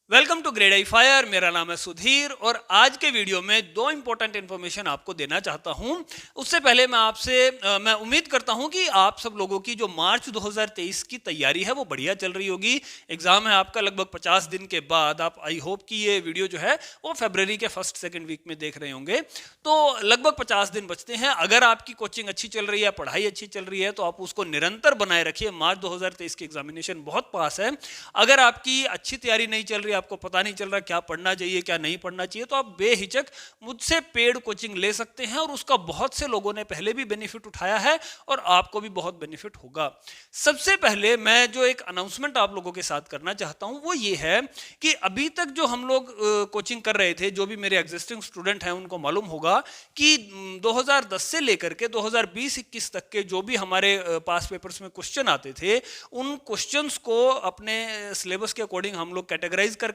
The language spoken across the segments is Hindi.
Welcome to grade I fire. मेरा नाम है सुधीर और आज के वीडियो में दो इंपॉर्टेंट इन्फॉर्मेशन आपको देना चाहता हूं। उससे पहले मैं उम्मीद करता हूं कि आप सब लोगों की जो मार्च 2023 की तैयारी है वो बढ़िया चल रही होगी। एग्जाम है आपका लगभग 50 दिन के बाद। आप आई होप कि ये वीडियो जो है वो फरवरी के फर्स्ट सेकेंड वीक में देख रहे होंगे। तो लगभग 50 दिन बचते हैं। अगर आपकी कोचिंग अच्छी चल रही है, पढ़ाई अच्छी चल रही है, तो आप उसको निरंतर बनाए रखिए। मार्च 2023 की एग्जामिनेशन बहुत पास है। अगर आपकी अच्छी तैयारी नहीं चल रही, आपको पता नहीं चल रहा क्या पढ़ना चाहिए क्या नहीं पढ़ना चाहिए, तो आप बेहिचक मुझसे पेड कोचिंग ले सकते हैं और उसका बहुत से लोगों ने पहले भी बेनिफिट उठाया है और आपको भी बहुत बेनिफिट होगा। सबसे पहले मैं जो एक अनाउंसमेंट आप लोगों के साथ करना चाहता हूं वो ये है कि अभी तक जो हम लोग कोचिंग कर रहे थे, जो भी मेरे एग्जिस्टिंग स्टूडेंट हैं उनको मालूम होगा कि 2010 से लेकर के 2020-21 तक के जो भी हमारे पास पेपर्स में क्वेश्चन आते थे, उन क्वेश्चंस को अपने सिलेबस के अकॉर्डिंग हम लोग कैटेगराइज करके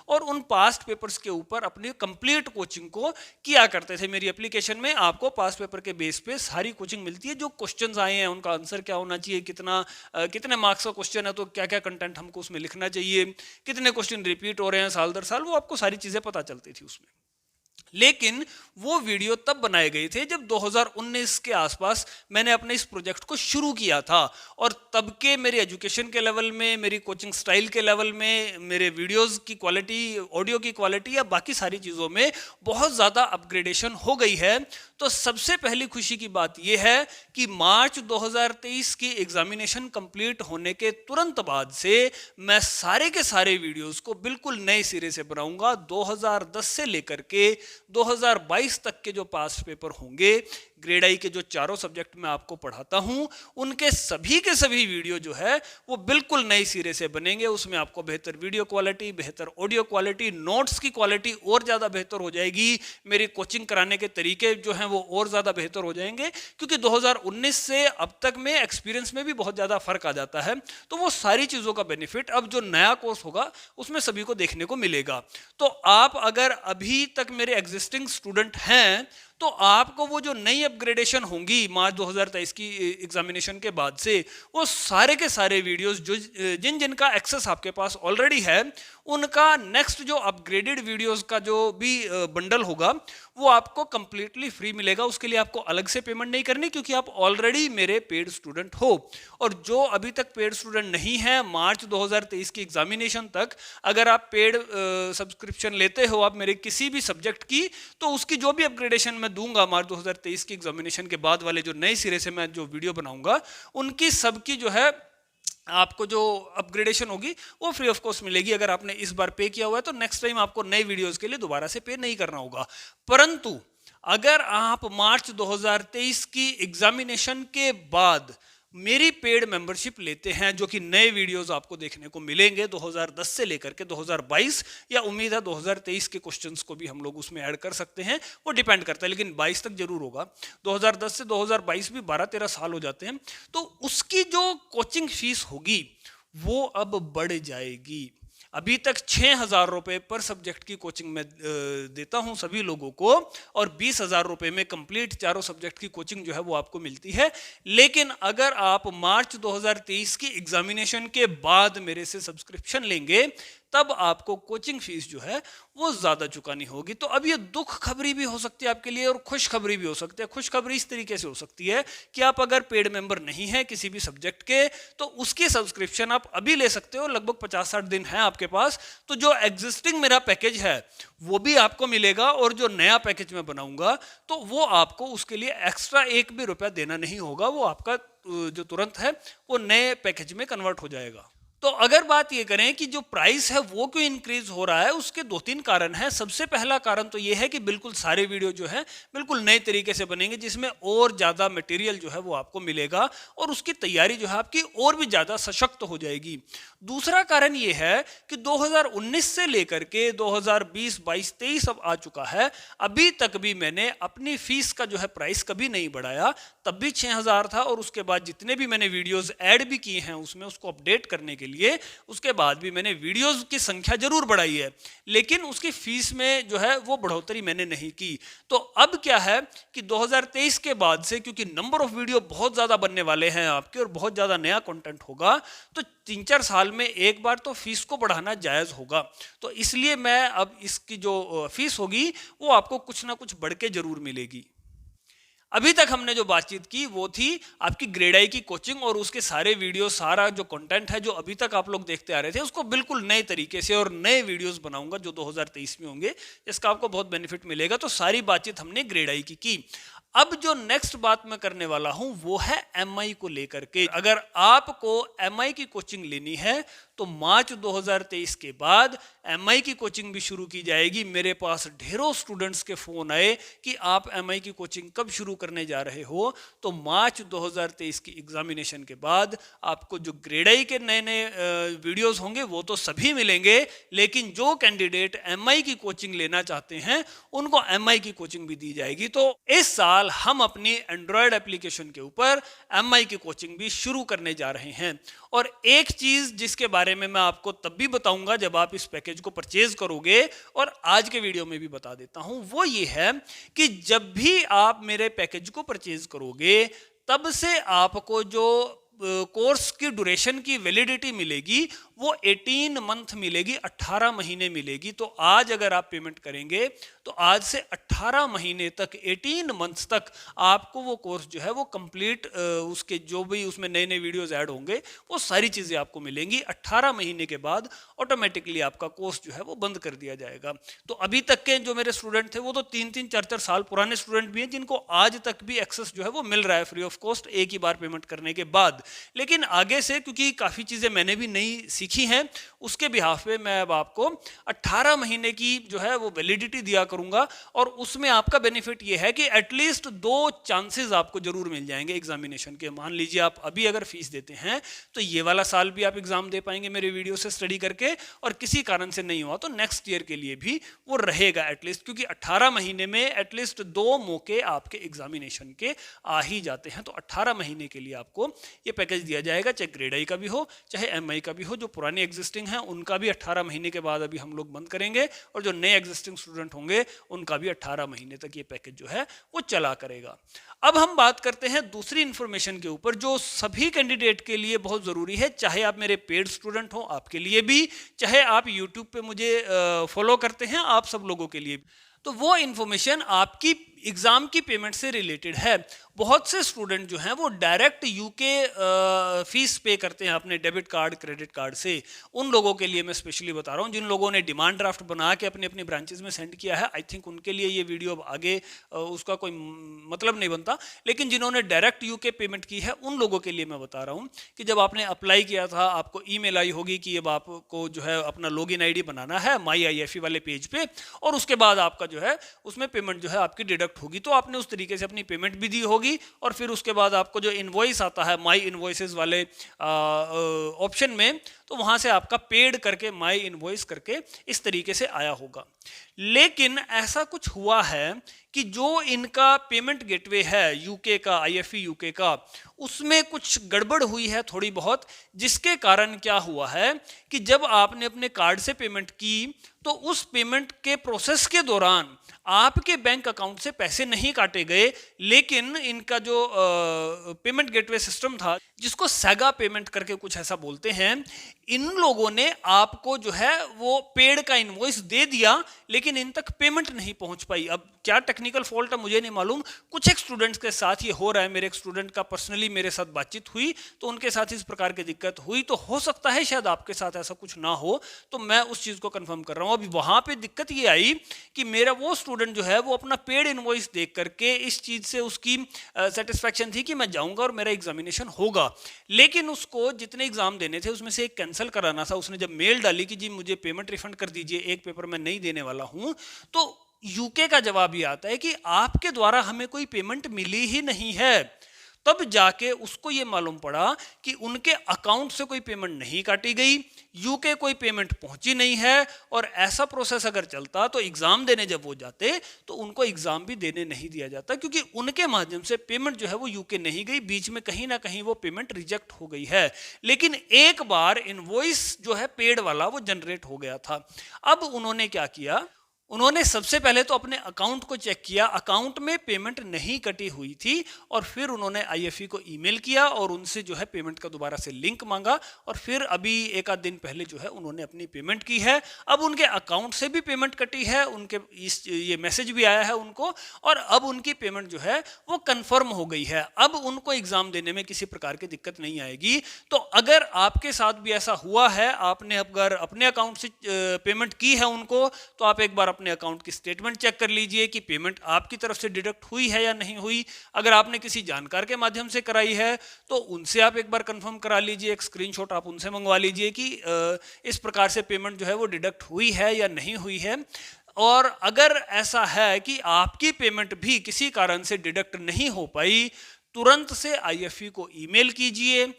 और उन पास्ट पेपर्स के ऊपर अपनी कंप्लीट कोचिंग को किया करते थे। मेरी एप्लीकेशन में आपको पास्ट पेपर के बेस पे सारी कोचिंग मिलती है। जो क्वेश्चंस आए हैं उनका आंसर क्या होना चाहिए, कितने मार्क्स का क्वेश्चन है तो क्या क्या कंटेंट हमको उसमें लिखना चाहिए, कितने क्वेश्चन रिपीट हो रहे हैं साल दर साल, वो आपको सारी चीजें पता चलती थी उसमें। लेकिन वो वीडियो तब बनाए गए थे जब 2019 के आसपास मैंने अपने इस प्रोजेक्ट को शुरू किया था और तब के मेरे एजुकेशन के लेवल में, मेरी कोचिंग स्टाइल के लेवल में, मेरे वीडियोस की क्वालिटी, ऑडियो की क्वालिटी या बाकी सारी चीज़ों में बहुत ज़्यादा अपग्रेडेशन हो गई है। तो सबसे पहली खुशी की बात यह है कि मार्च 2023 की एग्जामिनेशन कंप्लीट होने के तुरंत बाद से मैं सारे के सारे वीडियोस को बिल्कुल नए सिरे से बनाऊंगा। 2010 से लेकर के 2022 तक के जो पास्ट पेपर होंगे, ग्रेड आई के जो चारों सब्जेक्ट में आपको पढ़ाता हूं, उनके सभी के सभी वीडियो जो है वो बिल्कुल नए सिरे से बनेंगे। उसमें आपको बेहतर वीडियो क्वालिटी, बेहतर ऑडियो क्वालिटी, नोट्स की क्वालिटी और ज़्यादा बेहतर हो जाएगी। मेरी कोचिंग कराने के तरीके जो हैं वो और ज़्यादा बेहतर हो जाएंगे, क्योंकि 2019 से अब तक में एक्सपीरियंस में भी बहुत ज़्यादा फर्क आ जाता है। तो वो सारी चीज़ों का बेनिफिट अब जो नया कोर्स होगा उसमें सभी को देखने को मिलेगा। तो आप अगर अभी तक मेरे एग्जिस्टिंग स्टूडेंट हैं तो आपको वो जो नई अपग्रेडेशन होंगी मार्च 2023 की एग्जामिनेशन के बाद से, वो सारे के सारे वीडियोस जो जिनका एक्सेस आपके पास ऑलरेडी है, उनका नेक्स्ट जो अपग्रेडेड वीडियोस का जो भी बंडल होगा वो आपको कंप्लीटली फ्री मिलेगा। उसके लिए आपको अलग से पेमेंट नहीं करनी, क्योंकि आप ऑलरेडी मेरे पेड स्टूडेंट हो। और जो अभी तक पेड स्टूडेंट नहीं है, मार्च 2023 की एग्जामिनेशन तक अगर आप पेड सब्सक्रिप्शन लेते हो आप मेरे किसी भी सब्जेक्ट की, तो उसकी जो भी अपग्रेडेशन मैं दूंगा मार्च 2023 की एग्जामिनेशन के बाद वाले जो नए सिरे से मैं जो वीडियो बनाऊंगा, उनकी सबकी जो है आपको जो अपग्रेडेशन होगी वो फ्री ऑफ कॉस्ट मिलेगी। अगर आपने इस बार पे किया हुआ है तो नेक्स्ट टाइम आपको नए वीडियोस के लिए दोबारा से पे नहीं करना होगा। परंतु अगर आप मार्च 2023 की एग्जामिनेशन के बाद मेरी पेड मेंबरशिप लेते हैं, जो कि नए वीडियोस आपको देखने को मिलेंगे 2010 से लेकर के 2022, या उम्मीद है 2023 के क्वेश्चंस को भी हम लोग उसमें ऐड कर सकते हैं, वो डिपेंड करता है, लेकिन 22 तक जरूर होगा। 2010 से 2022 भी 12-13 साल हो जाते हैं। तो उसकी जो कोचिंग फीस होगी वो अब बढ़ जाएगी। अभी तक 6,000 रुपये पर सब्जेक्ट की कोचिंग में देता हूं सभी लोगों को, और 20,000 रुपये में कंप्लीट चारों सब्जेक्ट की कोचिंग जो है वो आपको मिलती है। लेकिन अगर आप मार्च 2023 की एग्जामिनेशन के बाद मेरे से सब्सक्रिप्शन लेंगे, तब आपको कोचिंग फीस जो है वो ज़्यादा चुकानी होगी। तो अब ये दुख खबरी भी हो सकती है आपके लिए और खुश खबरी भी हो सकती है। खुश खबरी इस तरीके से हो सकती है कि आप अगर पेड मेंबर नहीं है किसी भी सब्जेक्ट के, तो उसकी सब्सक्रिप्शन आप अभी ले सकते हो। लगभग 50-60 दिन है आपके पास, तो जो एग्जिस्टिंग मेरा पैकेज है वो भी आपको मिलेगा, और जो नया पैकेज मैं बनाऊंगा तो वो आपको उसके लिए एक्स्ट्रा एक भी रुपया देना नहीं होगा। वो आपका जो तुरंत है वो नए पैकेज में कन्वर्ट हो जाएगा। तो अगर बात ये करें कि जो प्राइस है वो क्यों इंक्रीज हो रहा है, उसके 2-3 कारण हैं। सबसे पहला कारण तो ये है कि बिल्कुल सारे वीडियो जो है बिल्कुल नए तरीके से बनेंगे, जिसमें और ज़्यादा मटेरियल जो है वो आपको मिलेगा और उसकी तैयारी जो है आपकी और भी ज़्यादा सशक्त हो जाएगी। दूसरा कारण ये है कि 2019 से लेकर के 2020, 22, 23 अब आ चुका है, अभी तक भी मैंने अपनी फीस का जो है प्राइस कभी नहीं बढ़ाया। तब भी 6,000 था, और उसके बाद जितने भी मैंने वीडियोस ऐड भी किए हैं उसमें उसको अपडेट करने के लिए। उसके बाद भी मैंने वीडियोस की संख्या जरूर बढ़ाई है, लेकिन उसकी फीस में जो है वो बढ़ोतरी मैंने नहीं की। तो अब क्या है कि 2023 के बाद से, क्योंकि नंबर ऑफ वीडियो बहुत ज़्यादा बनने वाले हैं आपके और बहुत ज़्यादा नया कंटेंट होगा, तो 3-4 साल में एक बार तो फीस को बढ़ाना जायज़ होगा। तो इसलिए मैं अब इसकी जो फीस होगी वो आपको कुछ ना कुछ बढ़ के जरूर मिलेगी। अभी तक हमने जो बातचीत की वो थी आपकी ग्रेड आई की कोचिंग, और उसके सारे वीडियो, सारा जो कंटेंट है जो अभी तक आप लोग देखते आ रहे थे, उसको बिल्कुल नए तरीके से और नए वीडियोस बनाऊंगा जो 2023 में होंगे, जिसका आपको बहुत बेनिफिट मिलेगा। तो सारी बातचीत हमने ग्रेड आई की। अब जो नेक्स्ट बात मैं करने वाला हूं वो है एमआई को लेकर के। अगर आपको एमआई की कोचिंग लेनी है तो मार्च 2023 के बाद एमआई की कोचिंग भी शुरू की जाएगी। मेरे पास ढेरों स्टूडेंट्स के फोन आए कि आप एमआई की कोचिंग कब शुरू करने जा रहे हो। तो मार्च 2023 की एग्जामिनेशन के बाद आपको जो ग्रेड आई के नए नए वीडियोस होंगे वो तो सभी मिलेंगे, लेकिन जो कैंडिडेट एमआई की कोचिंग लेना चाहते हैं उनको एमआई की कोचिंग भी दी जाएगी। तो इस साल हम अपनी एंड्रॉयड एप्लीकेशन के ऊपर एमआई की कोचिंग भी शुरू करने जा रहे हैं। और एक चीज जिसके बारे में मैं आपको तब भी बताऊंगा जब आप इस पैकेज को परचेज करोगे, और आज के वीडियो में भी बता देता हूं, वो ये है कि जब भी आप मेरे पैकेज को परचेज करोगे तब से आपको जो कोर्स की ड्यूरेशन की वैलिडिटी मिलेगी वो 18 मंथ मिलेगी, 18 महीने मिलेगी। तो आज अगर आप पेमेंट करेंगे तो आज से 18 महीने तक, 18 मंथ्स तक आपको वो कोर्स जो है वो कंप्लीट, उसके जो भी उसमें नए नए वीडियोस ऐड होंगे वो सारी चीज़ें आपको मिलेंगी। 18 महीने के बाद ऑटोमेटिकली आपका कोर्स जो है वो बंद कर दिया जाएगा। तो अभी तक के जो मेरे स्टूडेंट थे वो तो 3-3, 4-4 साल पुराने स्टूडेंट भी हैं जिनको आज तक भी एक्सेस जो है वो मिल रहा है फ्री ऑफ कॉस्ट एक ही बार पेमेंट करने के बाद। लेकिन आगे से क्योंकि काफ़ी चीज़ें मैंने भी नई सीखी हैं, उसके बिहाफ पे मैं अब आपको 18 महीने की जो है वो वैलिडिटी दिया करूंगा। और उसमें आपका बेनिफिट ये है कि एटलीस्ट 2 चांसेस आपको जरूर मिल जाएंगे एग्जामिनेशन के। मान लीजिए आप अभी अगर फीस देते हैं तो ये वाला साल भी आप एग्जाम दे पाएंगे मेरे वीडियो से स्टडी करके, और किसी कारण से नहीं हुआ तो नेक्स्ट ईयर के लिए भी वो रहेगा एटलीस्ट, क्योंकि 18 महीने में एटलीस्ट 2 मौके आपके एग्जामिनेशन के आ ही जाते हैं। तो 18 महीने के लिए आपको ये पैकेज दिया जाएगा, चाहे ग्रेड आई का भी हो चाहे एमआई का भी हो। जो पुराने एग्जिस्टिंग हैं उनका भी 18 महीने के बाद अभी हम लोग बंद करेंगे, और जो नए एग्जिस्टिंग स्टूडेंट होंगे उनका भी 18 महीने तक ये पैकेज जो है वो चला करेगा। अब हम बात करते हैं दूसरी इंफॉर्मेशन के ऊपर जो सभी कैंडिडेट के लिए बहुत ज़रूरी है, चाहे आप मेरे पेड स्टूडेंट हो आपके लिए भी, चाहे आप यूट्यूब पे मुझे फॉलो करते हैं आप सब लोगों के लिए। तो वो इंफॉर्मेशन आपकी एग्ज़ाम की पेमेंट से रिलेटेड है। बहुत से स्टूडेंट जो हैं वो डायरेक्ट यूके फीस पे करते हैं अपने डेबिट कार्ड, क्रेडिट कार्ड से। उन लोगों के लिए मैं स्पेशली बता रहा हूँ जिन लोगों ने डिमांड ड्राफ्ट बना के अपने अपने ब्रांचेस में सेंड किया है। आई थिंक उनके लिए ये वीडियो अब आगे उसका कोई मतलब नहीं बनता, लेकिन जिन्होंने डायरेक्ट यूके पेमेंट की है उन लोगों के लिए मैं बता रहा हूँ कि जब आपने अप्लाई किया था आपको ईमेल आई होगी कि अब आपको जो है अपना लॉगिन आईडी बनाना है माई IFE वाले पेज पे, और उसके बाद आपका जो है उसमें पेमेंट जो है आपकी डिडक्ट होगी। तो आपने उस तरीके से अपनी पेमेंट भी दी होगी, और फिर उसके बाद आपको जो इनवॉइस आता है माई इनवॉइसेस वाले ऑप्शन में, तो वहां से आपका पेड करके माई इनवॉइस करके इस तरीके से आया होगा। लेकिन ऐसा कुछ हुआ है कि जो इनका पेमेंट गेटवे है यूके का, IFE यूके का, उसमें कुछ गड़बड़ हुई है थोड़ी बहुत, जिसके कारण क्या हुआ है कि जब आपने अपने कार्ड से पेमेंट की तो उस पेमेंट के प्रोसेस के दौरान आपके बैंक अकाउंट से पैसे नहीं काटे गए, लेकिन इनका जो पेमेंट गेटवे सिस्टम था जिसको सैगा पेमेंट करके कुछ ऐसा बोलते हैं, इन लोगों ने आपको जो है वो पेड का इनवॉइस दे दिया लेकिन इन तक पेमेंट नहीं पहुंच पाई। अब क्या टेक्निकल फॉल्ट है मुझे नहीं मालूम, कुछ एक स्टूडेंट्स के साथ ये हो रहा है। मेरे एक स्टूडेंट का पर्सनली मेरे साथ बातचीत हुई तो उनके साथ इस प्रकार की दिक्कत हुई, तो हो सकता है शायद आपके साथ ऐसा कुछ ना हो, तो मैं उस चीज़ को कंफर्म कर रहा हूँ। अभी वहाँ पे दिक्कत ये आई कि मेरा वो स्टूडेंट जो है वो अपना पेड इनवॉइस देख करके इस चीज़ से उसकी सेटिस्फैक्शन थी कि मैं जाऊँगा और मेरा एग्जामिनेशन होगा, लेकिन उसको जितने एग्जाम देने थे उसमें से एक कैंसिल कराना था। उसने जब मेल डाली कि जी मुझे पेमेंट रिफंड कर दीजिए, एक पेपर मैं नहीं देने वाला हूँ, तो यूके का जवाब ये आता है कि आपके द्वारा हमें कोई पेमेंट मिली ही नहीं है। तब जाके उसको ये मालूम पड़ा कि उनके अकाउंट से कोई पेमेंट नहीं काटी गई, यूके कोई पेमेंट पहुंची नहीं है, और ऐसा प्रोसेस अगर चलता तो एग्जाम देने जब वो जाते तो उनको एग्जाम भी देने नहीं दिया जाता, क्योंकि उनके माध्यम से पेमेंट जो है वो यूके नहीं गई, बीच में कहीं ना कहीं वो पेमेंट रिजेक्ट हो गई है। लेकिन एक बार इनवॉइस जो है पेड वाला वो जनरेट हो गया था। अब उन्होंने क्या किया, उन्होंने सबसे पहले तो अपने अकाउंट को चेक किया, अकाउंट में पेमेंट नहीं कटी हुई थी, और फिर उन्होंने आईएफई को ईमेल किया और उनसे जो है पेमेंट का दोबारा से लिंक मांगा, और फिर अभी एक आध दिन पहले जो है उन्होंने अपनी पेमेंट की है। अब उनके अकाउंट से भी पेमेंट कटी है, उनके ये मैसेज भी आया है उनको, और अब उनकी पेमेंट जो है वो कंफर्म हो गई है। अब उनको एग्जाम देने में किसी प्रकार की दिक्कत नहीं आएगी। तो अगर आपके साथ भी ऐसा हुआ है, आपने अगर अपने अकाउंट से पेमेंट की है उनको, तो आप एक बार अपने अकाउंट की स्टेटमेंट चेक कर लीजिए कि पेमेंट आपकी तरफ से डिडक्ट हुई है या नहीं हुई। अगर आपने किसी जानकार के माध्यम से कराई है तो उनसे आप एक बार कंफर्म करा लीजिए, एक स्क्रीनशॉट आप उनसे मंगवा लीजिए कि इस प्रकार से पेमेंट जो है वो डिडक्ट हुई है या नहीं हुई है। और अगर ऐसा है कि आपकी पेमेंट भी किसी कारण से डिडक्ट नहीं हो पाई, तुरंत से आईएफई को ईमेल कीजिए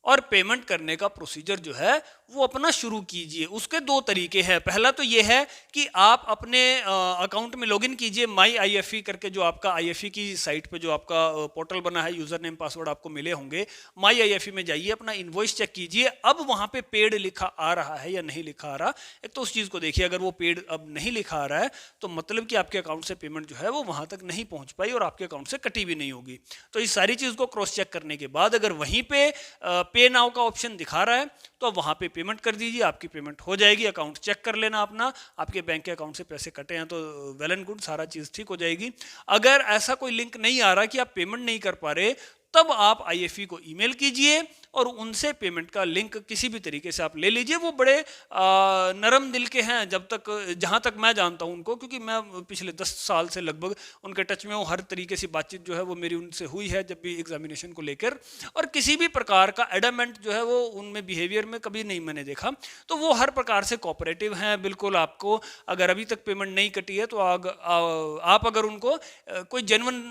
और पेमेंट करने का प्रोसीजर जो है वो अपना शुरू कीजिए। उसके दो तरीके हैं। पहला तो ये है कि आप अपने अकाउंट में लॉगिन कीजिए, माई आईएफई करके, जो आपका आईएफई की साइट पे जो आपका पोर्टल बना है, यूजर नेम पासवर्ड आपको मिले होंगे, माई आईएफई में जाइए, अपना इनवॉइस चेक कीजिए। अब वहाँ पे पेड लिखा आ रहा है या नहीं लिखा आ रहा, एक तो उस चीज़ को देखिए। अगर वो पेड अब नहीं लिखा आ रहा है तो मतलब कि आपके अकाउंट से पेमेंट जो है वो वहाँ तक नहीं पहुँच पाई और आपके अकाउंट से कटी भी नहीं होगी। तो इस सारी चीज़ को क्रॉस चेक करने के बाद अगर वहीं पे पे नाउ का ऑप्शन दिखा रहा है तो वहाँ पे पेमेंट कर दीजिए, आपकी पेमेंट हो जाएगी। अकाउंट चेक कर लेना अपना, आपके बैंक के अकाउंट से पैसे कटे हैं तो वेल एंड गुड, सारा चीज़ ठीक हो जाएगी। अगर ऐसा कोई लिंक नहीं आ रहा कि आप पेमेंट नहीं कर पा रहे, तब आप आईएफई को ईमेल कीजिए और उनसे पेमेंट का लिंक किसी भी तरीके से आप ले लीजिए। वो बड़े नरम दिल के हैं, जब तक जहाँ तक मैं जानता हूँ उनको, क्योंकि मैं पिछले 10 साल से लगभग उनके टच में हूँ। हर तरीके से बातचीत जो है वो मेरी उनसे हुई है जब भी एग्जामिनेशन को लेकर, और किसी भी प्रकार का एडमेंट जो है वो उनमें बिहेवियर में कभी नहीं मैंने देखा। तो वो हर प्रकार से कोऑपरेटिव हैं बिल्कुल। आपको अगर अभी तक पेमेंट नहीं कटी है तो आप अगर उनको कोई जेन्युइन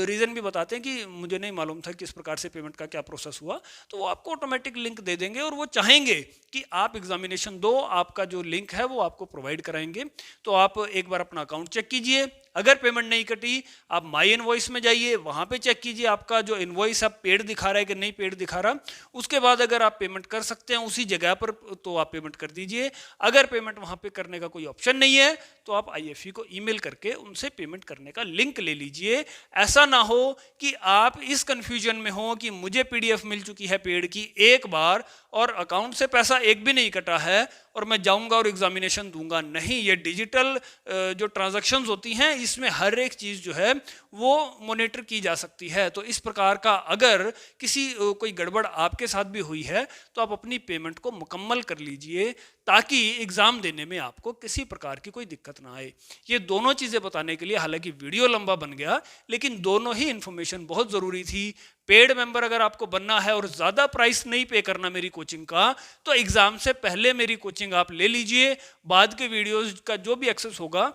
रीज़न भी बताते हैं कि मुझे नहीं मालूम था कि इस प्रकार से पेमेंट का क्या प्रोसेस हुआ, तो वो आपको ऑटोमेटिक लिंक दे देंगे और वो चाहेंगे कि आप एग्जामिनेशन दो, आपका जो लिंक है वो आपको प्रोवाइड कराएंगे। तो आप एक बार अपना अकाउंट चेक कीजिए। अगर पेमेंट नहीं कटी, आप माई इनवॉइस में जाइए, वहाँ पे चेक कीजिए आपका जो इनवॉइस आप पेड दिखा रहा है कि नहीं पेड दिखा रहा। उसके बाद अगर आप पेमेंट कर सकते हैं उसी जगह पर तो आप पेमेंट कर दीजिए। अगर पेमेंट वहाँ पे करने का कोई ऑप्शन नहीं है तो आप आईएफई को ईमेल करके उनसे पेमेंट करने का लिंक ले लीजिए। ऐसा ना हो कि आप इस कंफ्यूजन में हो कि मुझे पीडीएफ मिल चुकी है पेड की एक बार और अकाउंट से पैसा एक भी नहीं कटा है और मैं जाऊंगा और एग्जामिनेशन दूंगा। नहीं, ये डिजिटल जो ट्रांजैक्शंस होती हैं इसमें हर एक चीज़ जो है वो मॉनिटर की जा सकती है। तो इस प्रकार का अगर किसी कोई गड़बड़ आपके साथ भी हुई है तो आप अपनी पेमेंट को मुकम्मल कर लीजिए ताकि एग्ज़ाम देने में आपको किसी प्रकार की कोई दिक्कत ना आए। ये दोनों चीज़ें बताने के लिए हालांकि वीडियो लंबा बन गया, लेकिन दोनों ही इन्फॉर्मेशन बहुत ज़रूरी थी। पेड मेंबर अगर आपको बनना है और ज़्यादा प्राइस नहीं पे करना मेरी कोचिंग का, तो एग्ज़ाम से पहले मेरी कोचिंग आप ले लीजिए। बाद के वीडियोज़ का जो भी एक्सेस होगा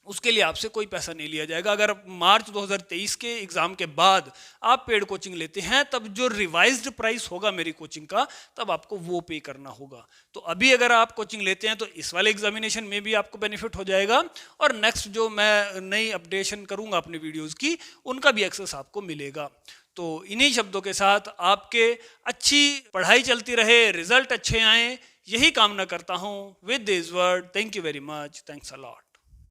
उसके लिए आपसे कोई पैसा नहीं लिया जाएगा। अगर मार्च 2023 के एग्ज़ाम के बाद आप पेड कोचिंग लेते हैं तब जो रिवाइज्ड प्राइस होगा मेरी कोचिंग का तब आपको वो पे करना होगा। तो अभी अगर आप कोचिंग लेते हैं तो इस वाले एग्जामिनेशन में भी आपको बेनिफिट हो जाएगा और नेक्स्ट जो मैं नई अपडेशन करूंगा अपने वीडियोज़ की उनका भी एक्सेस आपको मिलेगा। तो इन्हीं शब्दों के साथ आपके अच्छी पढ़ाई चलती रहे, रिजल्ट अच्छे आए, यही कामना करता हूँ। With this word, thank you very much, thanks a lot.